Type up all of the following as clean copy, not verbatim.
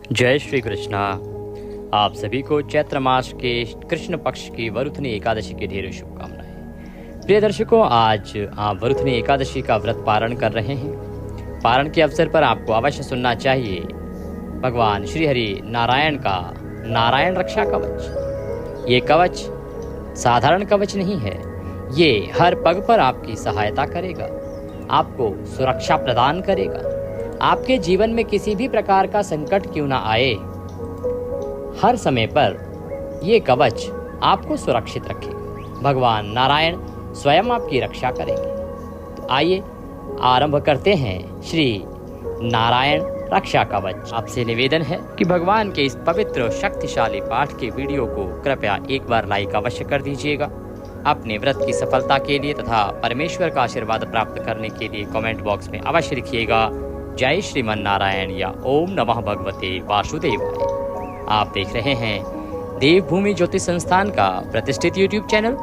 जय श्री कृष्णा। आप सभी को चैत्र मास के कृष्ण पक्ष की वरुथनी एकादशी की ढेरों शुभकामनाएं। प्रिय दर्शकों, आज आप वरुथनी एकादशी का व्रत पारण कर रहे हैं। पारण के अवसर पर आपको अवश्य सुनना चाहिए भगवान श्री हरि नारायण का नारायण रक्षा कवच। ये कवच साधारण कवच नहीं है, ये हर पग पर आपकी सहायता करेगा, आपको सुरक्षा प्रदान करेगा। आपके जीवन में किसी भी प्रकार का संकट क्यों ना आए, हर समय पर ये कवच आपको सुरक्षित रखेगा। भगवान नारायण स्वयं आपकी रक्षा करेंगे। तो आइए आरंभ करते हैं श्री नारायण रक्षा कवच। आपसे निवेदन है कि भगवान के इस पवित्र शक्तिशाली पाठ के वीडियो को कृपया एक बार लाइक अवश्य कर दीजिएगा। अपने व्रत की सफलता के लिए तथा परमेश्वर का आशीर्वाद प्राप्त करने के लिए कमेंट बॉक्स में अवश्य लिखिएगा जय श्रीमन नारायण या ओम नमः भगवते वासुदेवाय। आप देख रहे हैं देवभूमि ज्योतिष संस्थान का प्रतिष्ठित यूट्यूब चैनल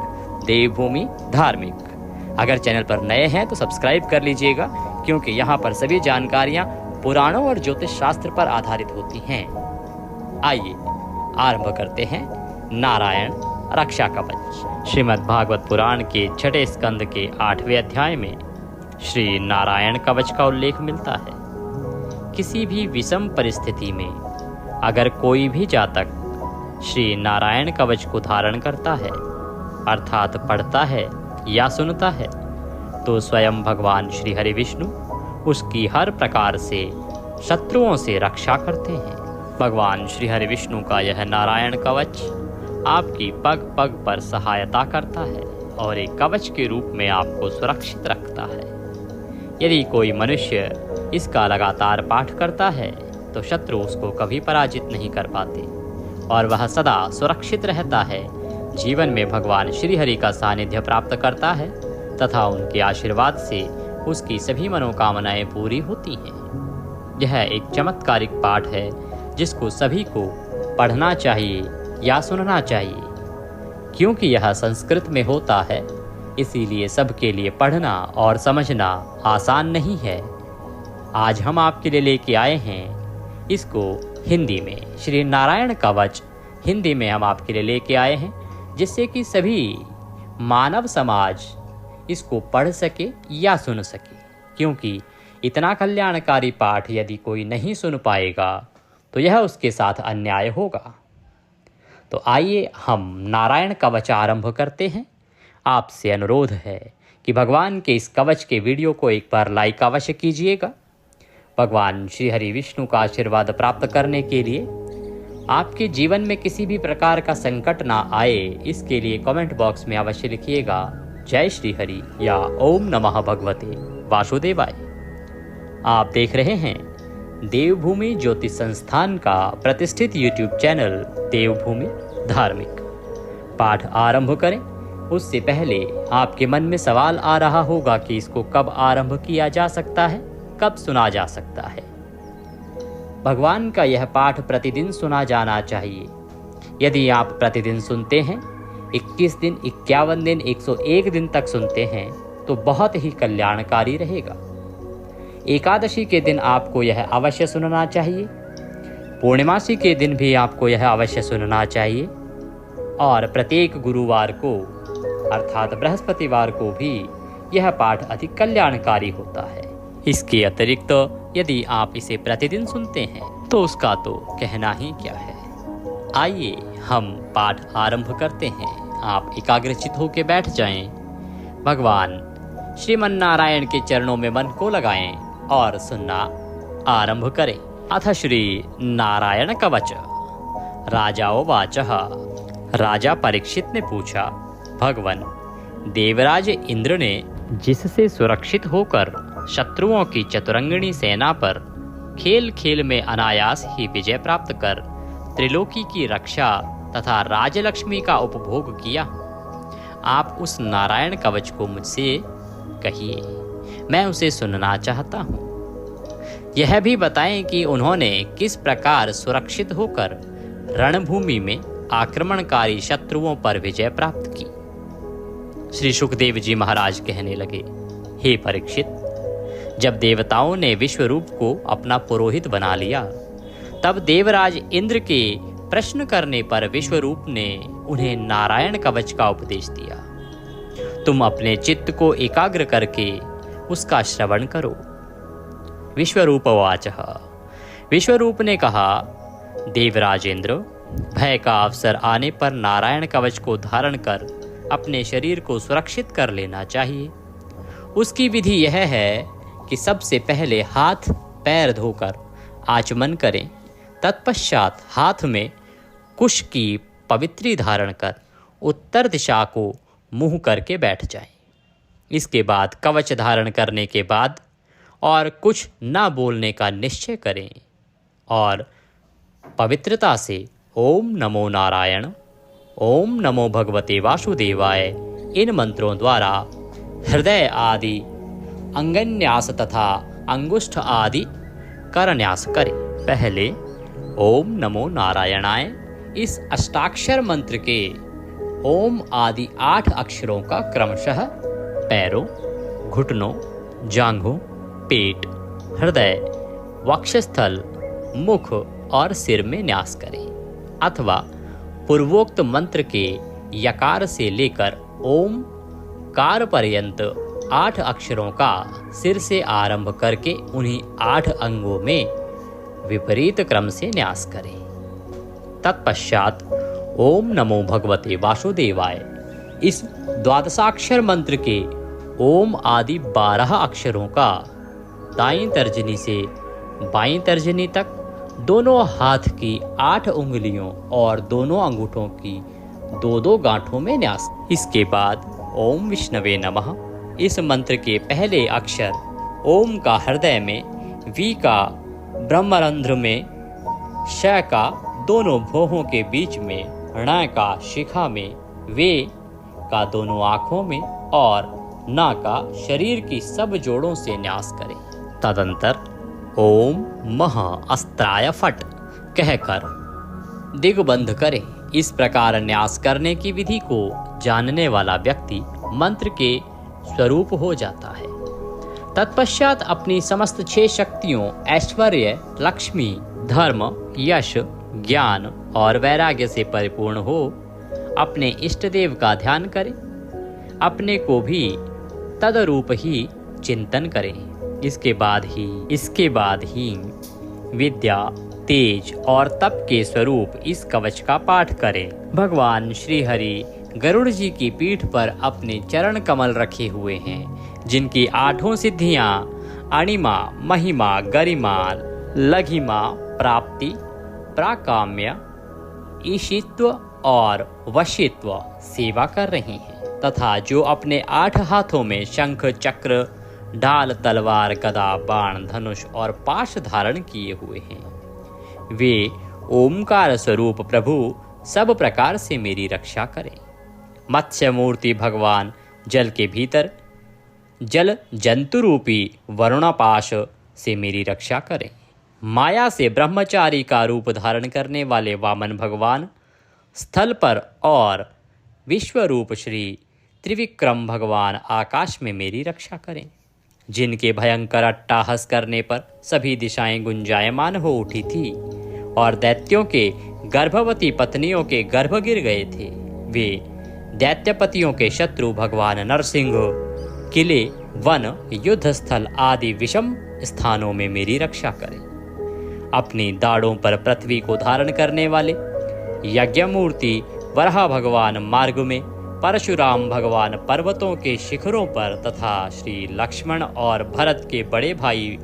देवभूमि धार्मिक। अगर चैनल पर नए हैं तो सब्सक्राइब कर लीजिएगा, क्योंकि यहाँ पर सभी जानकारियाँ पुराणों और ज्योतिष शास्त्र पर आधारित होती हैं। आइए आरंभ करते हैं नारायण रक्षा कवच। श्रीमद् भागवत पुराण के छठे स्कंद के 8वें अध्याय में श्री नारायण कवच का उल्लेख मिलता है। किसी भी विषम परिस्थिति में अगर कोई भी जातक श्री नारायण कवच को धारण करता है, अर्थात पढ़ता है या सुनता है, तो स्वयं भगवान श्री हरि विष्णु उसकी हर प्रकार से शत्रुओं से रक्षा करते हैं। भगवान श्री हरि विष्णु का यह नारायण कवच आपकी पग पग पर सहायता करता है और एक कवच के रूप में आपको सुरक्षित रखता है। यदि कोई मनुष्य इसका लगातार पाठ करता है तो शत्रु उसको कभी पराजित नहीं कर पाते और वह सदा सुरक्षित रहता है। जीवन में भगवान श्री हरि का सानिध्य प्राप्त करता है तथा उनके आशीर्वाद से उसकी सभी मनोकामनाएं पूरी होती हैं। यह एक चमत्कारिक पाठ है जिसको सभी को पढ़ना चाहिए या सुनना चाहिए। क्योंकि यह संस्कृत में होता है, इसीलिए सबके लिए पढ़ना और समझना आसान नहीं है। आज हम आपके लिए लेके आए हैं इसको हिंदी में। श्री नारायण कवच हिंदी में हम आपके लिए लेके आए हैं, जिससे कि सभी मानव समाज इसको पढ़ सके या सुन सके। क्योंकि इतना कल्याणकारी पाठ यदि कोई नहीं सुन पाएगा तो यह उसके साथ अन्याय होगा। तो आइए हम नारायण कवच आरंभ करते हैं। आपसे अनुरोध है कि भगवान के इस कवच के वीडियो को एक बार लाइक अवश्य कीजिएगा। भगवान श्री हरि विष्णु का आशीर्वाद प्राप्त करने के लिए आपके जीवन में किसी भी प्रकार का संकट ना आए, इसके लिए कमेंट बॉक्स में अवश्य लिखिएगा जय श्री हरि या ओम नमः भगवते वासुदेवाय। आप देख रहे हैं देवभूमि ज्योतिष संस्थान का प्रतिष्ठित यूट्यूब चैनल देवभूमि धार्मिक। पाठ आरंभ करें उससे पहले आपके मन में सवाल आ रहा होगा कि इसको कब आरंभ किया जा सकता है, कब सुना जा सकता है। भगवान का यह पाठ प्रतिदिन सुना जाना चाहिए। यदि आप प्रतिदिन सुनते हैं, 21 दिन, 51 दिन, 101 दिन तक सुनते हैं तो बहुत ही कल्याणकारी रहेगा। एकादशी के दिन आपको यह अवश्य सुनना चाहिए। पूर्णिमासी के दिन भी आपको यह अवश्य सुनना चाहिए और प्रत्येक गुरुवार को अर्थात बृहस्पतिवार को भी यह पाठ अधिक कल्याणकारी होता है। इसके अतिरिक्त यदि आप इसे प्रतिदिन सुनते हैं तो उसका तो कहना ही क्या है। आइए हम पाठ आरंभ करते हैं। आप एकाग्रचित होकर बैठ जाएं, भगवान श्रीमन नारायण के चरणों में मन को लगाएं और सुनना आरंभ करें। अथ श्री नारायण कवच। राजाओवाचः। राजा परीक्षित ने पूछा, भगवन देवराज इंद्र ने जिससे सुरक्षित होकर शत्रुओं की चतुरंगिणी सेना पर खेल खेल में अनायास ही विजय प्राप्त कर त्रिलोकी की रक्षा तथा राजलक्ष्मी का उपभोग किया, आप उस नारायण कवच को मुझसे कहिए, मैं उसे सुनना चाहता हूँ। यह भी बताएं कि उन्होंने किस प्रकार सुरक्षित होकर रणभूमि में आक्रमणकारी शत्रुओं पर विजय प्राप्त की। श्री सुखदेव जी महाराज कहने लगे, हे परीक्षित, जब देवताओं ने विश्वरूप को अपना पुरोहित बना लिया तब देवराज इंद्र के प्रश्न करने पर विश्वरूप ने उन्हें नारायण कवच का उपदेश दिया। तुम अपने चित्त को एकाग्र करके उसका श्रवण करो। विश्वरूप वाचः। विश्वरूप ने कहा, देवराज इंद्र, भय का अवसर आने पर नारायण कवच को धारण कर अपने शरीर को सुरक्षित कर लेना चाहिए। उसकी विधि यह है कि सबसे पहले हाथ पैर धोकर आचमन करें, तत्पश्चात हाथ में कुश की पवित्री धारण कर उत्तर दिशा को मुंह करके बैठ जाएं। इसके बाद कवच धारण करने के बाद और कुछ न बोलने का निश्चय करें और पवित्रता से ओम नमो नारायण, ओम नमो भगवते वासुदेवाय इन मंत्रों द्वारा हृदय आदि अंगन्यास तथा अंगुष्ठ आदि करन्यास करें। पहले ओम नमो नारायणाय इस अष्टाक्षर मंत्र के ओम आदि 8 अक्षरों का क्रमशः पैरों, घुटनों, जांघों, पेट, हृदय, वक्षस्थल, मुख और सिर में न्यास करें, अथवा पूर्वोक्त मंत्र के यकार से लेकर ओम कार पर्यंत 8 अक्षरों का सिर से आरंभ करके उन्हीं 8 अंगों में विपरीत क्रम से न्यास करें। तत्पश्चात ओम नमो भगवते वासुदेवाय इस द्वादशाक्षर मंत्र के ओम आदि 12 अक्षरों का दाईं तर्जनी से बाईं तर्जनी तक दोनों हाथ की 8 उंगलियों और दोनों अंगूठों की 2-2 गांठों में न्यास। इसके बाद ओम विष्णवे नमः इस मंत्र के पहले अक्षर ओम का हृदय में, वी का ब्रह्मरंध्र में, श का दोनों भौहों के बीच में, ण का शिखा में, वे का दोनों आँखों में और न का शरीर की सब जोड़ों से न्यास करें। तदंतर ओम महा अस्त्राय फट कहकर दिग्बंध करें। इस प्रकार न्यास करने की विधि को जानने वाला व्यक्ति मंत्र के स्वरूप हो जाता है। तत्पश्चात अपनी समस्त 6 शक्तियों ऐश्वर्य, लक्ष्मी, धर्म, यश, ज्ञान और वैराग्य से परिपूर्ण हो अपने इष्ट देव का ध्यान करें। अपने को भी तदरूप ही चिंतन करें। इसके बाद ही विद्या, तेज और तप के स्वरूप इस कवच का पाठ करें। भगवान श्री हरि गरुड़ जी की पीठ पर अपने चरण कमल रखे हुए हैं, जिनकी 8 सिद्धियां अणिमा, महिमा, गरिमा, लघिमा, प्राप्ति, प्राकाम्य, ईशित्व और वशित्व सेवा कर रही हैं, तथा जो अपने 8 हाथों में शंख, चक्र, ढाल, तलवार, गदा, बाण, धनुष और पाश धारण किए हुए हैं, वे ओमकार स्वरूप प्रभु सब प्रकार से मेरी रक्षा करें। मत्स्य मूर्ति भगवान जल के भीतर जल जंतु रूपी वरुणापाश से मेरी रक्षा करें। माया से ब्रह्मचारी का रूप धारण करने वाले वामन भगवान स्थल पर और विश्वरूप श्री त्रिविक्रम भगवान आकाश में मेरी रक्षा करें। जिनके भयंकर अट्टाहस करने पर सभी दिशाएं गुंजायमान हो उठी थी और दैत्यों के गर्भवती पत्नियों के गर्भ गिर गए थे, वे दैत्यपतियों के शत्रु भगवान नरसिंह किले, वन, युद्ध स्थल आदि विषम स्थानों में मेरी रक्षा करें। अपनी दाढ़ों पर पृथ्वी को धारण करने वाले यज्ञमूर्ति वराह भगवान मार्ग में, परशुराम भगवान पर्वतों के शिखरों पर तथा श्री लक्ष्मण और भरत के बड़े भाई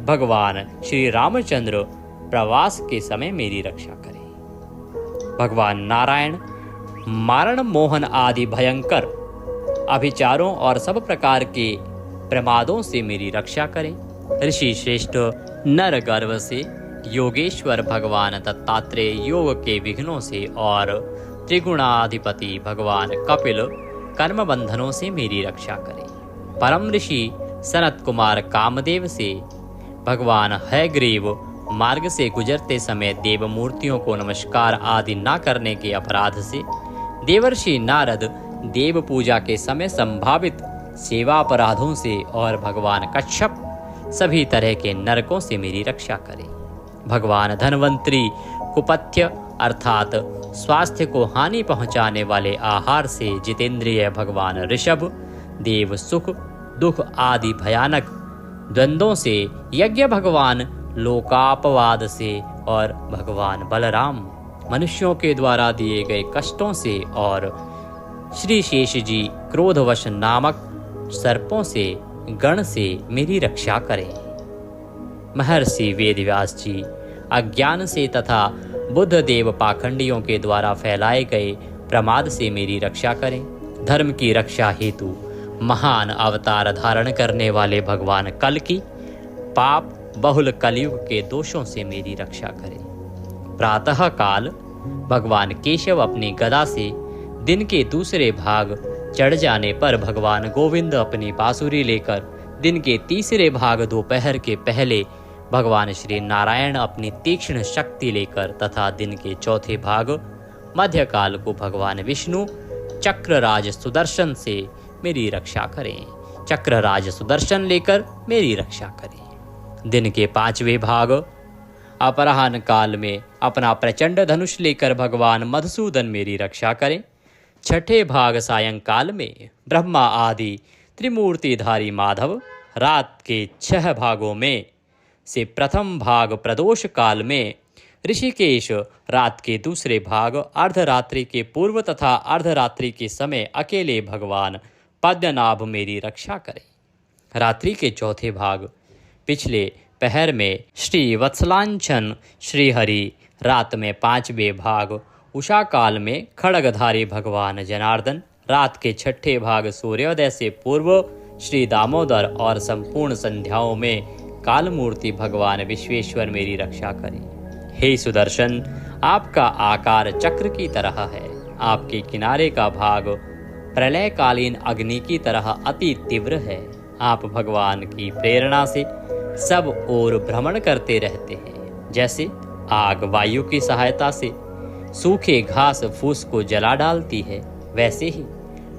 भगवान श्री रामचंद्र प्रवास के समय मेरी रक्षा करें। भगवान नारायण मारण, मोहन आदि भयंकर अभिचारों और सब प्रकार के प्रमादों से मेरी रक्षा करें। ऋषि श्रेष्ठ नर गर्भ से, योगेश्वर भगवान दत्तात्रेय योग के विघ्नों से और त्रिगुणाधिपति भगवान कपिल कर्म बंधनों से मेरी रक्षा करें। परम ऋषि सनत कुमार कामदेव से, भगवान हयग्रीव मार्ग से गुजरते समय देव मूर्तियों को नमस्कार आदि न करने के अपराध से, देवर्षि नारद देव पूजा के समय संभावित सेवा अपराधों से और भगवान कच्छप सभी तरह के नरकों से मेरी रक्षा करें। भगवान धन्वंतरी कुपथ्य अर्थात स्वास्थ्य को हानि पहुंचाने वाले आहार से जितेंद्रिय भगवान ऋषभ, देव सुख दुख आदि भयानक द्वंद्वों से यज्ञ भगवान लोकापवाद से और भगवान बलराम मनुष्यों के द्वारा दिए गए कष्टों से और श्री शेष जी क्रोधवश नामक सर्पों से गण से मेरी रक्षा करें। महर्षि वेदव्यास जी अज्ञान से तथा बुद्ध देव पाखंडियों के द्वारा फैलाए गए प्रमाद से मेरी रक्षा करें। धर्म की रक्षा हेतु महान अवतार धारण करने वाले भगवान कल की पाप बहुल कलयुग के दोषों से मेरी रक्षा करें। प्रातः काल भगवान केशव अपनी गदा से दिन के दूसरे भाग चढ़ जाने पर भगवान गोविंद अपनी बांसुरी लेकर दिन के तीसरे भाग दोपहर के पहले भगवान श्री नारायण अपनी तीक्ष्ण शक्ति लेकर तथा दिन के चौथे भाग मध्यकाल को भगवान विष्णु चक्रराज सुदर्शन से मेरी रक्षा करें। चक्रराज सुदर्शन लेकर मेरी रक्षा करें। दिन के पांचवें भाग अपराह्न काल में अपना प्रचंड धनुष लेकर भगवान मधुसूदन मेरी रक्षा करें। छठे भाग सायंकाल में ब्रह्मा आदि त्रिमूर्तिधारी माधव, रात के 6 भागों में से प्रथम भाग प्रदोष काल में ऋषिकेश, रात के दूसरे भाग अर्धरात्रि के पूर्व तथा अर्धरात्रि के समय अकेले भगवान पद्मनाभ मेरी रक्षा करें। रात्रि के चौथे भाग पिछले पहर में श्री वत्सलांचन श्रीहरि, रात में 5वें भाग उषा काल में खड़गधारी भगवान जनार्दन, रात के 6ठे भाग सूर्योदय से पूर्व श्री दामोदर और संपूर्ण संध्याओं में कालमूर्ति भगवान विश्वेश्वर मेरी रक्षा करें। हे सुदर्शन, आपका आकार चक्र की तरह है। आपके किनारे का भाग प्रलयकालीन अग्नि की तरह अति तीव्र है। आप भगवान की प्रेरणा से सब ओर भ्रमण करते रहते हैं। जैसे आग वायु की सहायता से सूखे घास फूस को जला डालती है, वैसे ही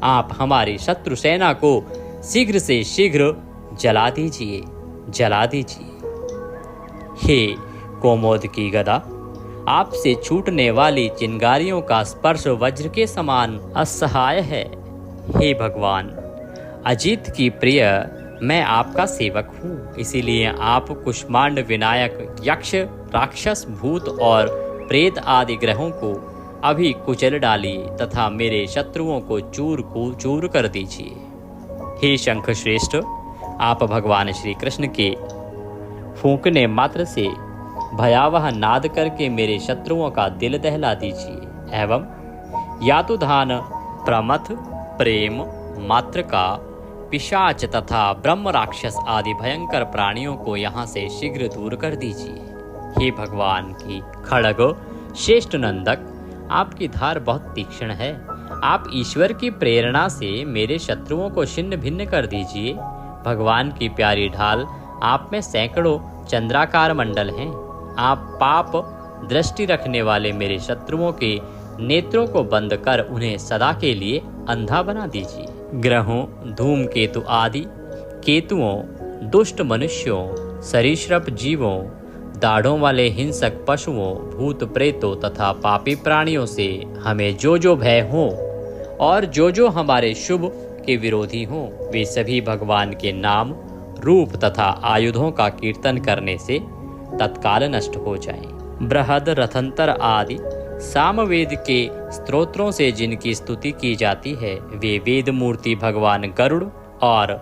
आप हमारी शत्रु सेना को शीघ्र से शीघ्र जला दीजिए, जला दीजिए। हे कोमोद की गदा, आपसे छूटने वाली चिंगारियों का स्पर्श वज्र के समान असहाय है। हे भगवान अजित की प्रिय, मैं आपका सेवक हूँ, इसीलिए आप कुष्मांड विनायक यक्ष, राक्षस, भूत और प्रेत आदि ग्रहों को अभी कुचल डालिए तथा मेरे शत्रुओं को चूर कर दीजिए। हे शंख श्रेष्ठ, आप भगवान श्री कृष्ण के फूंकने मात्र से भयावह नाद करके मेरे शत्रुओं का दिल दहला दीजिए एवं यातुधान, प्रमथ, प्रेम, मात्र का, पिशाच तथा ब्रह्म राक्षस आदि भयंकर प्राणियों को यहाँ से शीघ्र दूर कर दीजिए। हे भगवान की खड़ग श्रेष्ठ नंदक, आपकी धार बहुत तीक्ष्ण है। आप ईश्वर की प्रेरणा से मेरे शत्रुओं को छिन्न भिन्न कर दीजिए। भगवान की प्यारी ढाल, आप में सैकड़ों चंद्राकार मंडल हैं। आप पाप दृष्टि रखने वाले मेरे शत्रुओं के नेत्रों को बंद कर उन्हें सदा के लिए अंधा बना दीजिए। ग्रहों, धूमकेतु आदि केतुओं, दुष्ट मनुष्यों, सरीसृप जीवों, दाढ़ों वाले हिंसक पशुओं, भूत प्रेतों तथा पापी प्राणियों से हमें जो जो भय हो और जो जो हमारे शुभ के विरोधी हों, वे सभी भगवान के नाम, रूप तथा आयुधों का कीर्तन करने से तत्काल नष्ट हो जाएं। बृहद, रथंतर आदि सामवेद के स्तोत्रों से जिनकी स्तुति की जाती है, वे वेद मूर्ति भगवान गरुड़ और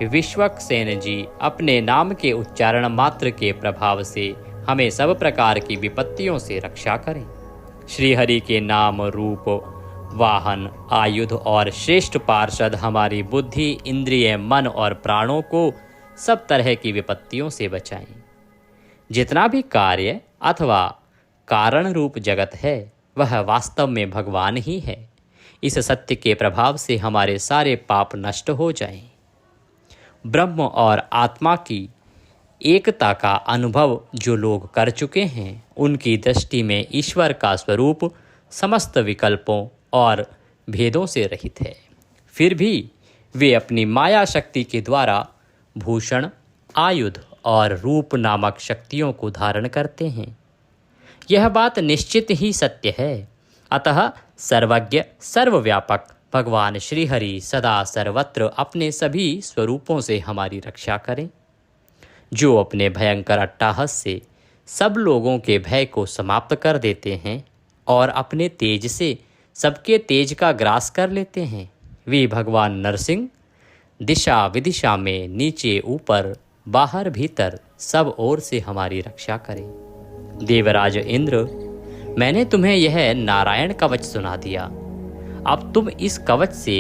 विश्वक्सेन जी अपने नाम के उच्चारण मात्र के प्रभाव से हमें सब प्रकार की विपत्तियों से रक्षा करें। श्री हरि के नाम, रूप, वाहन, आयुध और श्रेष्ठ पार्षद हमारी बुद्धि, इंद्रिय, मन और प्राणों को सब तरह की विपत्तियों से बचाएं। जितना भी कार्य अथवा कारण रूप जगत है, वह वास्तव में भगवान ही है। इस सत्य के प्रभाव से हमारे सारे पाप नष्ट हो जाएं। ब्रह्म और आत्मा की एकता का अनुभव जो लोग कर चुके हैं, उनकी दृष्टि में ईश्वर का स्वरूप समस्त विकल्पों और भेदों से रहित है। फिर भी वे अपनी माया शक्ति के द्वारा भूषण, आयुध और रूप नामक शक्तियों को धारण करते हैं। यह बात निश्चित ही सत्य है। अतः सर्वज्ञ सर्वव्यापक भगवान श्रीहरि सदा सर्वत्र अपने सभी स्वरूपों से हमारी रक्षा करें। जो अपने भयंकर अट्टहास से सब लोगों के भय को समाप्त कर देते हैं और अपने तेज से सबके तेज का ग्रास कर लेते हैं, वे भगवान नरसिंह दिशा विदिशा में नीचे ऊपर बाहर भीतर सब ओर से हमारी रक्षा करें। देवराज इंद्र, मैंने तुम्हें यह नारायण कवच सुना दिया। अब तुम इस कवच से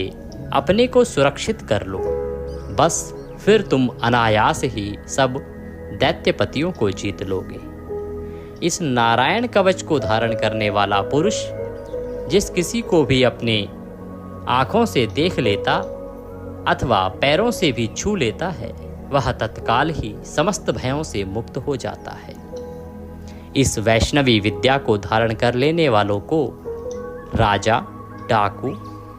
अपने को सुरक्षित कर लो। बस फिर तुम अनायास ही सब दैत्यपतियों को जीत लोगे। इस नारायण कवच को धारण करने वाला पुरुष जिस किसी को भी अपने आँखों से देख लेता अथवा पैरों से भी छू लेता है, वह तत्काल ही समस्त भयों से मुक्त हो जाता है। इस वैष्णवी विद्या को धारण कर लेने वालों को राजा, डाकू,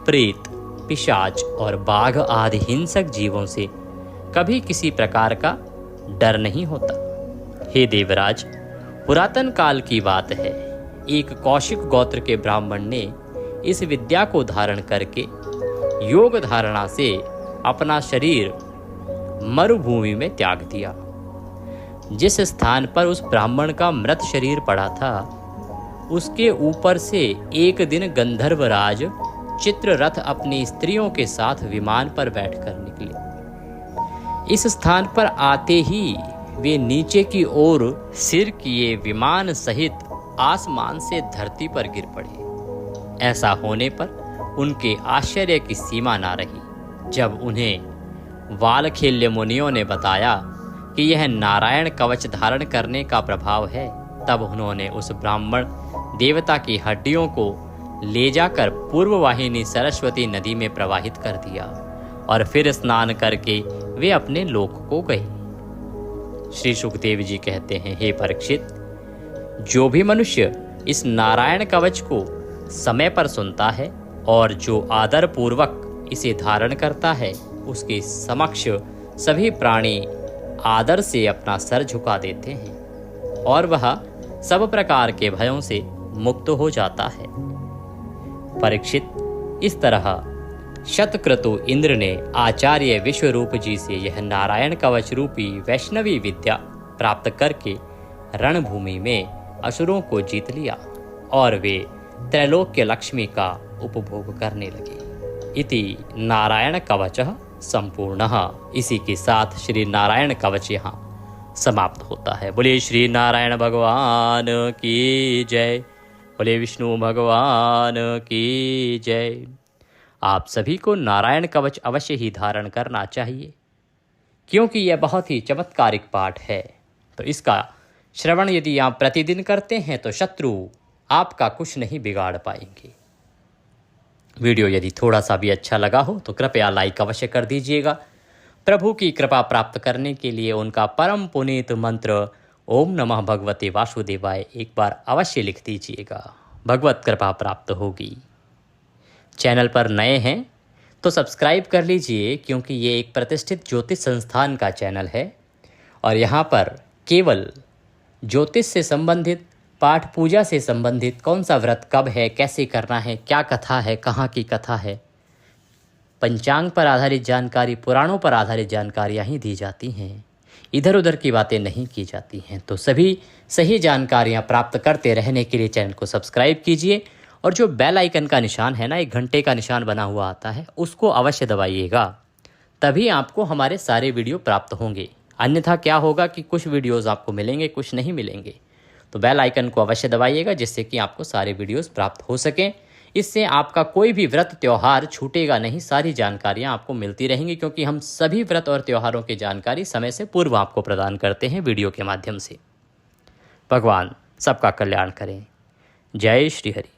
प्रेत, पिशाच और बाघ आदि हिंसक जीवों से कभी किसी प्रकार का डर नहीं होता। हे देवराज, पुरातन काल की बात है, एक कौशिक गोत्र के ब्राह्मण ने इस विद्या को धारण करके योग धारणा से अपना शरीर मरुभूमि में त्याग दिया। जिस स्थान पर उस ब्राह्मण का मृत शरीर पड़ा था, उसके ऊपर से एक दिन गंधर्वराज चित्ररथ अपनी स्त्रियों के साथ विमान पर बैठकर निकले। इस स्थान पर आते ही वे नीचे की ओर सिर किए विमान सहित आसमान से धरती पर गिर पड़े। ऐसा होने पर उनके आश्चर्य की सीमा ना रही। जब उन्हें वालखेल्य मुनियों ने बताया कि यह नारायण कवच धारण करने का प्रभाव है, तब उन्होंने उस ब्राह्मण देवता की हड्डियों को ले जाकर पूर्व वाहिनी सरस्वती नदी में प्रवाहित कर दिया और फिर स्नान करके वे अपने लोक को गए। श्री सुखदेव जी कहते हैं, हे परीक्षित, जो भी मनुष्य इस नारायण कवच को समय पर सुनता है और जो आदर पूर्वक इसे धारण करता है, उसके समक्ष सभी प्राणी आदर से अपना सर झुका देते हैं और वह सब प्रकार के भयों से मुक्त हो जाता है। परीक्षित, इस तरह शतक्रतु इंद्र ने आचार्य विश्वरूप जी से यह नारायण कवच रूपी वैष्णवी विद्या प्राप्त करके रणभूमि में असुरों को जीत लिया और वे त्रैलोक्य लक्ष्मी का उपभोग करने लगे। इति नारायण कवचः संपूर्णः। इसी के साथ श्री नारायण कवच यहाँ समाप्त होता है। बोले श्री नारायण भगवान की जय, बोले विष्णु भगवान की जय। आप सभी को नारायण कवच अवश्य ही धारण करना चाहिए, क्योंकि यह बहुत ही चमत्कारिक पाठ है। तो इसका श्रवण यदि आप प्रतिदिन करते हैं तो शत्रु आपका कुछ नहीं बिगाड़ पाएंगे। वीडियो यदि थोड़ा सा भी अच्छा लगा हो तो कृपया लाइक अवश्य कर दीजिएगा। प्रभु की कृपा प्राप्त करने के लिए उनका परम पुनीत मंत्र ओम नमः भगवते वासुदेवाय एक बार अवश्य लिख दीजिएगा, भगवत कृपा प्राप्त होगी। चैनल पर नए हैं तो सब्सक्राइब कर लीजिए, क्योंकि ये एक प्रतिष्ठित ज्योतिष संस्थान का चैनल है और यहाँ पर केवल ज्योतिष से संबंधित, पाठ पूजा से संबंधित, कौन सा व्रत कब है, कैसे करना है, क्या कथा है, कहाँ की कथा है, पंचांग पर आधारित जानकारी, पुराणों पर आधारित जानकारियाँ ही दी जाती हैं। इधर उधर की बातें नहीं की जाती हैं। तो सभी सही जानकारियाँ प्राप्त करते रहने के लिए चैनल को सब्सक्राइब कीजिए और जो बेल आइकन का निशान है ना, एक घंटे का निशान बना हुआ आता है, उसको अवश्य दबाइएगा, तभी आपको हमारे सारे वीडियो प्राप्त होंगे। अन्यथा क्या होगा कि कुछ वीडियोज़ आपको मिलेंगे, कुछ नहीं मिलेंगे। तो बेल आइकन को अवश्य दबाइएगा, जिससे कि आपको सारे वीडियोज़ प्राप्त हो सकें। इससे आपका कोई भी व्रत त्यौहार छूटेगा नहीं, सारी जानकारियाँ आपको मिलती रहेंगी, क्योंकि हम सभी व्रत और त्योहारों की जानकारी समय से पूर्व आपको प्रदान करते हैं वीडियो के माध्यम से। भगवान सबका कल्याण करें। जय श्री हरि।